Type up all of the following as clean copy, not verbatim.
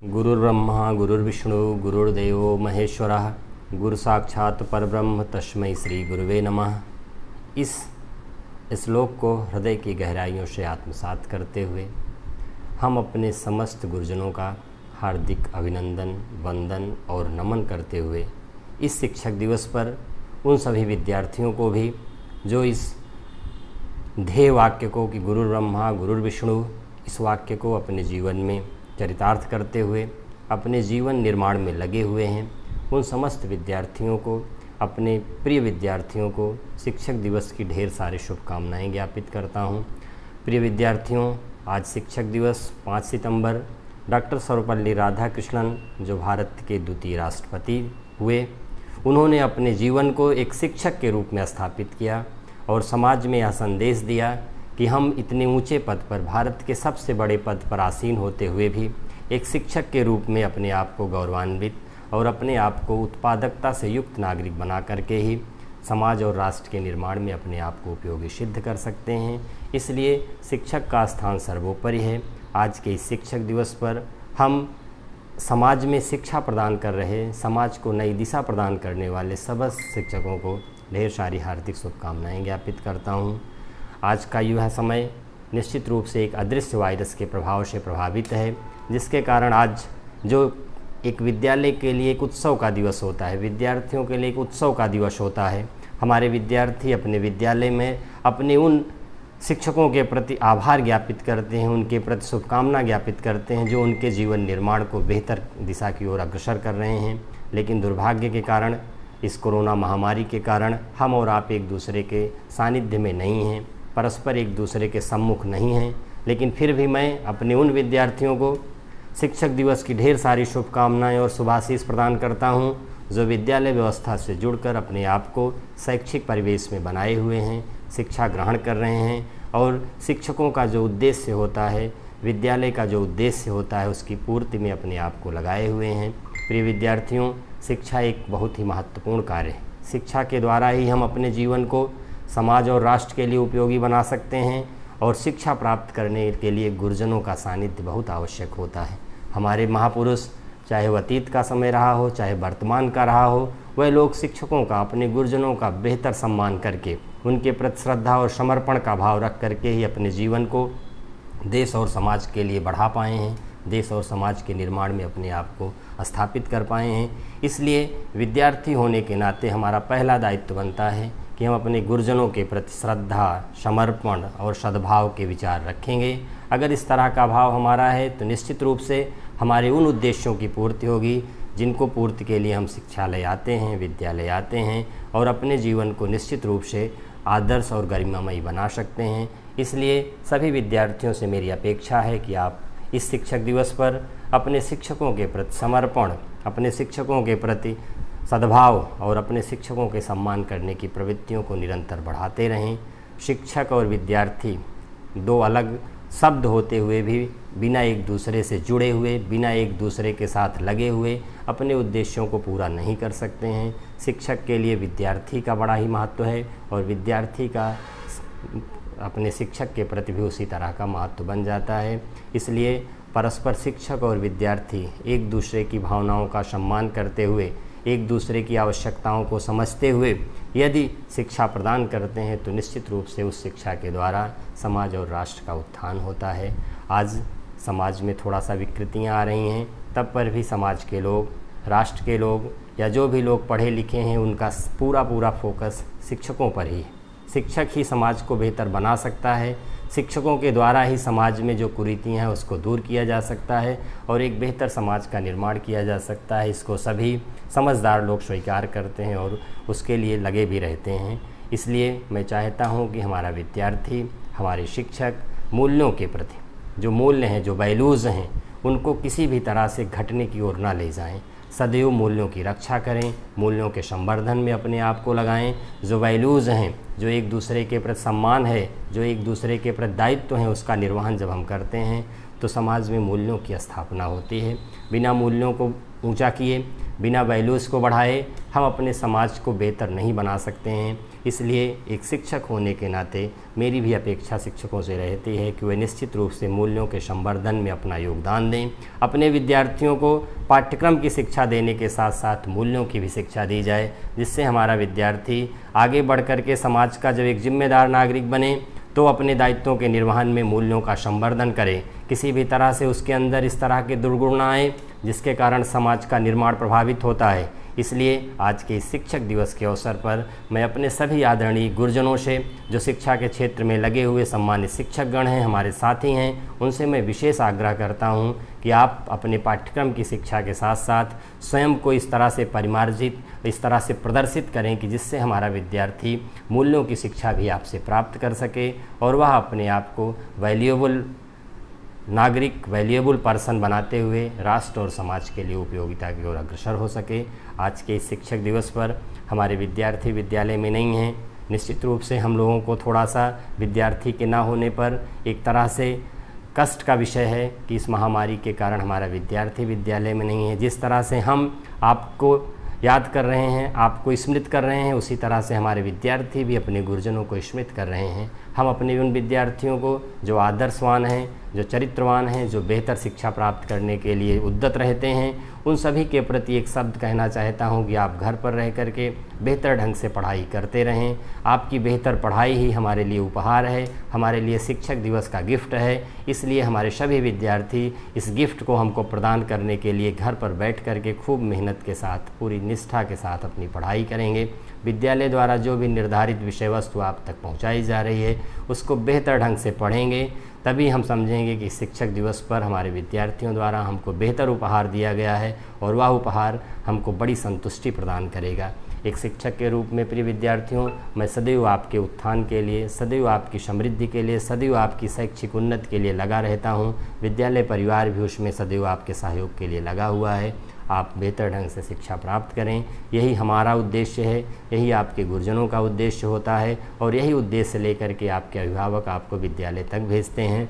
गुरुर्ब्रह्मा गुरुर्विष्णु गुरुर्देवो महेश्वरः गुरु साक्षात् परब्रह्म तस्मै श्री गुरुवे नमः। इस श्लोक को हृदय की गहराइयों से आत्मसात करते हुए हम अपने समस्त गुरुजनों का हार्दिक अभिनंदन, वंदन और नमन करते हुए इस शिक्षक दिवस पर उन सभी विद्यार्थियों को भी जो इस ध्येय वाक्य को कि गुरुर्ब्रह्मा गुरुर्विष्णु, इस वाक्य को अपने जीवन में चरितार्थ करते हुए अपने जीवन निर्माण में लगे हुए हैं, उन समस्त विद्यार्थियों को, अपने प्रिय विद्यार्थियों को शिक्षक दिवस की ढेर सारी शुभकामनाएं ज्ञापित करता हूं। प्रिय विद्यार्थियों, आज शिक्षक दिवस 5 सितंबर डॉक्टर सर्वपल्ली राधाकृष्णन, जो भारत के द्वितीय राष्ट्रपति हुए, उन्होंने अपने जीवन को एक शिक्षक के रूप में स्थापित किया और समाज में यह संदेश दिया कि हम इतने ऊंचे पद पर, भारत के सबसे बड़े पद पर आसीन होते हुए भी एक शिक्षक के रूप में अपने आप को गौरवान्वित और अपने आप को उत्पादकता से युक्त नागरिक बना करके ही समाज और राष्ट्र के निर्माण में अपने आप को उपयोगी सिद्ध कर सकते हैं। इसलिए शिक्षक का स्थान सर्वोपरि है। आज के इस शिक्षक दिवस पर हम समाज में शिक्षा प्रदान कर रहे, समाज को नई दिशा प्रदान करने वाले समस्त शिक्षकों को ढेर सारी हार्दिक शुभकामनाएं ज्ञापित करता हूँ। आज का यह समय निश्चित रूप से एक अदृश्य वायरस के प्रभाव से प्रभावित है, जिसके कारण आज जो एक विद्यालय के लिए एक उत्सव का दिवस होता है, विद्यार्थियों के लिए एक उत्सव का दिवस होता है, हमारे विद्यार्थी अपने विद्यालय में अपने उन शिक्षकों के प्रति आभार ज्ञापित करते हैं, उनके प्रति शुभकामना ज्ञापित करते हैं जो उनके जीवन निर्माण को बेहतर दिशा की ओर अग्रसर कर रहे हैं। लेकिन दुर्भाग्य के कारण, इस कोरोना महामारी के कारण हम और आप एक दूसरे के सानिध्य में नहीं हैं, परस्पर एक दूसरे के सम्मुख नहीं हैं। लेकिन फिर भी मैं अपने उन विद्यार्थियों को शिक्षक दिवस की ढेर सारी शुभकामनाएं और शुभाशीष प्रदान करता हूं, जो विद्यालय व्यवस्था से जुड़कर अपने आप को शैक्षिक परिवेश में बनाए हुए हैं, शिक्षा ग्रहण कर रहे हैं और शिक्षकों का जो उद्देश्य होता है, विद्यालय का जो उद्देश्य होता है, उसकी पूर्ति में अपने आप को लगाए हुए हैं। प्रिय विद्यार्थियों, शिक्षा एक बहुत ही महत्वपूर्ण कार्य है। शिक्षा के द्वारा ही हम अपने जीवन को समाज और राष्ट्र के लिए उपयोगी बना सकते हैं और शिक्षा प्राप्त करने के लिए गुरुजनों का सानिध्य बहुत आवश्यक होता है। हमारे महापुरुष, चाहे वह अतीत का समय रहा हो चाहे वर्तमान का रहा हो, वह लोग शिक्षकों का, अपने गुरुजनों का बेहतर सम्मान करके, उनके प्रति श्रद्धा और समर्पण का भाव रख करके ही अपने जीवन को देश और समाज के लिए बढ़ा पाए हैं, देश और समाज के निर्माण में अपने आप को स्थापित कर पाए हैं। इसलिए विद्यार्थी होने के नाते हमारा पहला दायित्व बनता है कि हम अपने गुरुजनों के प्रति श्रद्धा, समर्पण और सद्भाव के विचार रखेंगे। अगर इस तरह का भाव हमारा है तो निश्चित रूप से हमारे उन उद्देश्यों की पूर्ति होगी जिनको पूर्ति के लिए हम शिक्षालय आते हैं, विद्यालय आते हैं और अपने जीवन को निश्चित रूप से आदर्श और गरिमामयी बना सकते हैं। इसलिए सभी विद्यार्थियों से मेरी अपेक्षा है कि आप इस शिक्षक दिवस पर अपने शिक्षकों के प्रति समर्पण, अपने शिक्षकों के प्रति सद्भाव और अपने शिक्षकों के सम्मान करने की प्रवृत्तियों को निरंतर बढ़ाते रहें। शिक्षक और विद्यार्थी दो अलग शब्द होते हुए भी बिना एक दूसरे से जुड़े हुए, बिना एक दूसरे के साथ लगे हुए अपने उद्देश्यों को पूरा नहीं कर सकते हैं। शिक्षक के लिए विद्यार्थी का बड़ा ही महत्व है और विद्यार्थी का अपने शिक्षक के प्रति भी उसी तरह का महत्व बन जाता है। इसलिए परस्पर शिक्षक और विद्यार्थी एक दूसरे की भावनाओं का सम्मान करते हुए, एक दूसरे की आवश्यकताओं को समझते हुए यदि शिक्षा प्रदान करते हैं तो निश्चित रूप से उस शिक्षा के द्वारा समाज और राष्ट्र का उत्थान होता है। आज समाज में थोड़ा सा विकृतियां आ रही हैं, तब पर भी समाज के लोग, राष्ट्र के लोग या जो भी लोग पढ़े लिखे हैं, उनका पूरा फोकस शिक्षकों पर ही है। शिक्षक ही समाज को बेहतर बना सकता है, शिक्षकों के द्वारा ही समाज में जो कुरीतियाँ हैं उसको दूर किया जा सकता है और एक बेहतर समाज का निर्माण किया जा सकता है। इसको सभी समझदार लोग स्वीकार करते हैं और उसके लिए लगे भी रहते हैं। इसलिए मैं चाहता हूं कि हमारा विद्यार्थी, हमारे शिक्षक मूल्यों के प्रति, जो मूल्य हैं, जो वैल्यूज़ हैं, उनको किसी भी तरह से घटने की ओर ना ले जाएं। सदैव मूल्यों की रक्षा करें, मूल्यों के संवर्धन में अपने आप को लगाएं। जो वैल्यूज़ हैं, जो एक दूसरे के प्रति सम्मान है, जो एक दूसरे के प्रति दायित्व हैं, उसका निर्वहन जब हम करते हैं तो समाज में मूल्यों की स्थापना होती है। बिना मूल्यों को ऊंचा किए, बिना वैल्यूज़ को बढ़ाए हम अपने समाज को बेहतर नहीं बना सकते हैं। इसलिए एक शिक्षक होने के नाते मेरी भी अपेक्षा शिक्षकों से रहती है कि वे निश्चित रूप से मूल्यों के संवर्धन में अपना योगदान दें। अपने विद्यार्थियों को पाठ्यक्रम की शिक्षा देने के साथ साथ मूल्यों की भी शिक्षा दी जाए, जिससे हमारा विद्यार्थी आगे बढ़ कर के समाज का जब एक जिम्मेदार नागरिक बने तो अपने दायित्वों के निर्वहन में मूल्यों का संवर्धन करे। किसी भी तरह से उसके अंदर इस तरह के दुर्गुण ना आए जिसके कारण समाज का निर्माण प्रभावित होता है। इसलिए आज के इस शिक्षक दिवस के अवसर पर मैं अपने सभी आदरणीय गुरुजनों से, जो शिक्षा के क्षेत्र में लगे हुए सम्मानित शिक्षकगण हैं, हमारे साथी हैं, उनसे मैं विशेष आग्रह करता हूं कि आप अपने पाठ्यक्रम की शिक्षा के साथ साथ स्वयं को इस तरह से परिमार्जित, इस तरह से प्रदर्शित करें कि जिससे हमारा विद्यार्थी मूल्यों की शिक्षा भी आपसे प्राप्त कर सके और वह अपने आप को वैल्यूएबल नागरिक, वैल्यूएबल पर्सन बनाते हुए राष्ट्र और समाज के लिए उपयोगिता की ओर अग्रसर हो सके। आज के इस शिक्षक दिवस पर हमारे विद्यार्थी विद्यालय में नहीं हैं। निश्चित रूप से हम लोगों को थोड़ा सा विद्यार्थी के ना होने पर एक तरह से कष्ट का विषय है कि इस महामारी के कारण हमारा विद्यार्थी विद्यालय में नहीं है। जिस तरह से हम आपको याद कर रहे हैं, आपको स्मृत कर रहे हैं, उसी तरह से हमारे विद्यार्थी भी अपने गुरुजनों को स्मृत कर रहे हैं। हम अपने उन विद्यार्थियों को जो आदर्शवान हैं, जो चरित्रवान हैं, जो बेहतर शिक्षा प्राप्त करने के लिए उद्यत रहते हैं, उन सभी के प्रति एक शब्द कहना चाहता हूं कि आप घर पर रह करके बेहतर ढंग से पढ़ाई करते रहें। आपकी बेहतर पढ़ाई ही हमारे लिए उपहार है, हमारे लिए शिक्षक दिवस का गिफ्ट है। इसलिए हमारे सभी विद्यार्थी इस गिफ्ट को हमको प्रदान करने के लिए घर पर बैठ करके खूब मेहनत के साथ, पूरी निष्ठा के साथ अपनी पढ़ाई करेंगे। विद्यालय द्वारा जो भी निर्धारित विषय वस्तु आप तक पहुंचाई जा रही है उसको बेहतर ढंग से पढ़ेंगे, तभी हम समझेंगे कि शिक्षक दिवस पर हमारे विद्यार्थियों द्वारा हमको बेहतर उपहार दिया गया है और वह उपहार हमको बड़ी संतुष्टि प्रदान करेगा। एक शिक्षक के रूप में प्रिय विद्यार्थियों, मैं सदैव आपके उत्थान के लिए, सदैव आपकी समृद्धि के लिए, सदैव आपकी शैक्षिक उन्नति के लिए लगा रहता हूँ। विद्यालय परिवार भी उसमें सदैव आपके सहयोग के लिए लगा हुआ है। आप बेहतर ढंग से शिक्षा प्राप्त करें, यही हमारा उद्देश्य है, यही आपके गुरुजनों का उद्देश्य होता है और यही उद्देश्य लेकर के आपके अभिभावक आपको विद्यालय तक भेजते हैं।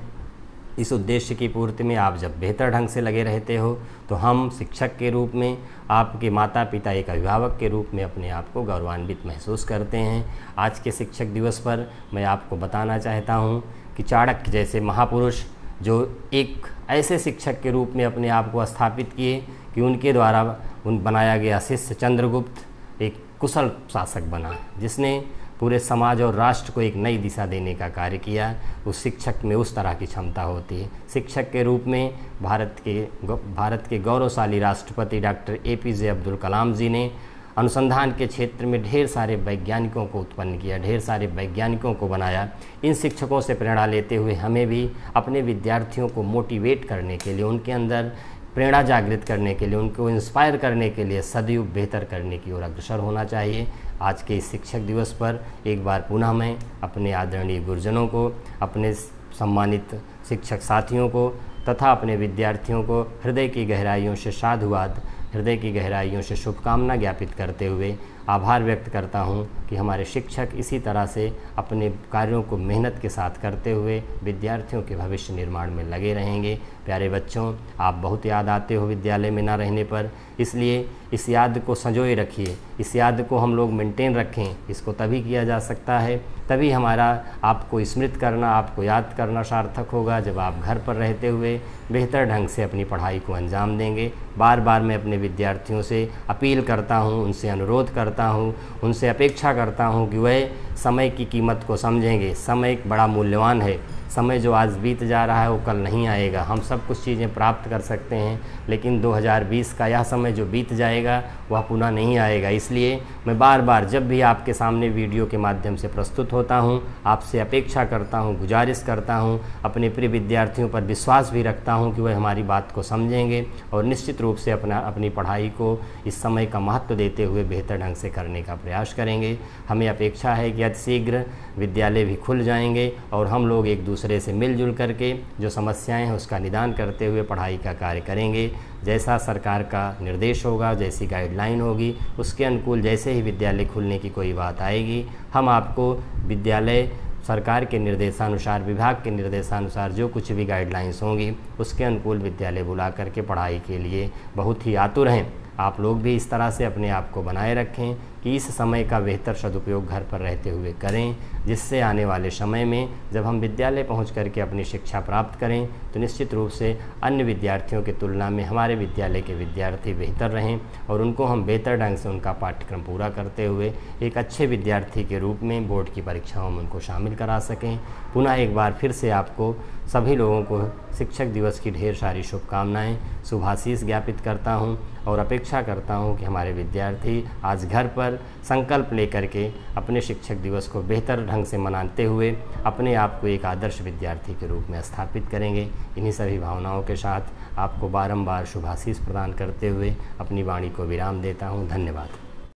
इस उद्देश्य की पूर्ति में आप जब बेहतर ढंग से लगे रहते हो तो हम शिक्षक के रूप में, आपके माता पिता एक अभिभावक के रूप में अपने आप को गौरवान्वित महसूस करते हैं। आज के शिक्षक दिवस पर मैं आपको बताना चाहता हूँ कि चाणक्य जैसे महापुरुष, जो एक ऐसे शिक्षक के रूप में अपने आप को स्थापित किए कि उनके द्वारा बनाया गया शिष्य चंद्रगुप्त एक कुशल शासक बना, जिसने पूरे समाज और राष्ट्र को एक नई दिशा देने का कार्य किया। उस शिक्षक में उस तरह की क्षमता होती है। शिक्षक के रूप में भारत के गौरवशाली राष्ट्रपति डॉक्टर APJ अब्दुल कलाम जी ने अनुसंधान के क्षेत्र में ढेर सारे वैज्ञानिकों को उत्पन्न किया, ढेर सारे वैज्ञानिकों को बनाया। इन शिक्षकों से प्रेरणा लेते हुए हमें भी अपने विद्यार्थियों को मोटिवेट करने के लिए, उनके अंदर प्रेरणा जागृत करने के लिए, उनको इंस्पायर करने के लिए सदैव बेहतर करने की ओर अग्रसर होना चाहिए। आज के इस शिक्षक दिवस पर एक बार पुनः मैं अपने आदरणीय गुरुजनों को, अपने सम्मानित शिक्षक साथियों को तथा अपने विद्यार्थियों को हृदय की गहराइयों से साधुवाद, हृदय की गहराइयों से शुभकामना ज्ञापित करते हुए आभार व्यक्त करता हूं कि हमारे शिक्षक इसी तरह से अपने कार्यों को मेहनत के साथ करते हुए विद्यार्थियों के भविष्य निर्माण में लगे रहेंगे। प्यारे बच्चों, आप बहुत याद आते हो विद्यालय में ना रहने पर, इसलिए इस याद को संजोए रखिए, इस याद को हम लोग मेंटेन रखें। इसको तभी किया जा सकता है, तभी हमारा आपको स्मृत करना, आपको याद करना सार्थक होगा जब आप घर पर रहते हुए बेहतर ढंग से अपनी पढ़ाई को अंजाम देंगे। बार बार मैं अपने विद्यार्थियों से अपील करता हूं, उनसे अनुरोध करता हूं, उनसे अपेक्षा करता हूं कि वह समय की कीमत को समझेंगे। समय एक बड़ा मूल्यवान है। समय जो आज बीत जा रहा है वो कल नहीं आएगा। हम सब कुछ चीज़ें प्राप्त कर सकते हैं, लेकिन 2020 का यह समय जो बीत जाएगा वह पुनः नहीं आएगा। इसलिए मैं बार बार जब भी आपके सामने वीडियो के माध्यम से प्रस्तुत होता हूं, आपसे अपेक्षा करता हूं, गुजारिश करता हूं, अपने प्रिय विद्यार्थियों पर विश्वास भी रखता हूं कि वह हमारी बात को समझेंगे और निश्चित रूप से अपनी पढ़ाई को इस समय का महत्व देते हुए बेहतर ढंग से करने का प्रयास करेंगे। हमें अपेक्षा है कि अतिशीघ्र विद्यालय भी खुल जाएंगे और हम लोग एक दूसरे से मिलजुल करके जो समस्याएं हैं उसका निदान करते हुए पढ़ाई का कार्य करेंगे। जैसा सरकार का निर्देश होगा, जैसी गाइडलाइन होगी, उसके अनुकूल जैसे ही विद्यालय खुलने की कोई बात आएगी, हम आपको विद्यालय सरकार के निर्देशानुसार, विभाग के निर्देशानुसार जो कुछ भी गाइडलाइंस होंगी उसके अनुकूल विद्यालय बुला करके पढ़ाई के लिए बहुत ही आतुर हैं। आप लोग भी इस तरह से अपने आप को बनाए रखें कि इस समय का बेहतर सदुपयोग घर पर रहते हुए करें, जिससे आने वाले समय में जब हम विद्यालय पहुंच करके अपनी शिक्षा प्राप्त करें तो निश्चित रूप से अन्य विद्यार्थियों की तुलना में हमारे विद्यालय के विद्यार्थी बेहतर रहें और उनको हम बेहतर ढंग से उनका पाठ्यक्रम पूरा करते हुए एक अच्छे विद्यार्थी के रूप में बोर्ड की परीक्षाओं में उनको शामिल करा सकें। पुनः एक बार फिर से आपको सभी लोगों को शिक्षक दिवस की ढेर सारी शुभकामनाएं, शुभाशीष ज्ञापित करता हूं और अपेक्षा करता हूं कि हमारे विद्यार्थी आज घर पर संकल्प लेकर के अपने शिक्षक दिवस को बेहतर ढंग से मनाते हुए अपने आप को एक आदर्श विद्यार्थी के रूप में स्थापित करेंगे। इन्हीं सभी भावनाओं के साथ आपको बारंबार शुभाशीष प्रदान करते हुए अपनी वाणी को विराम देता हूं। धन्यवाद।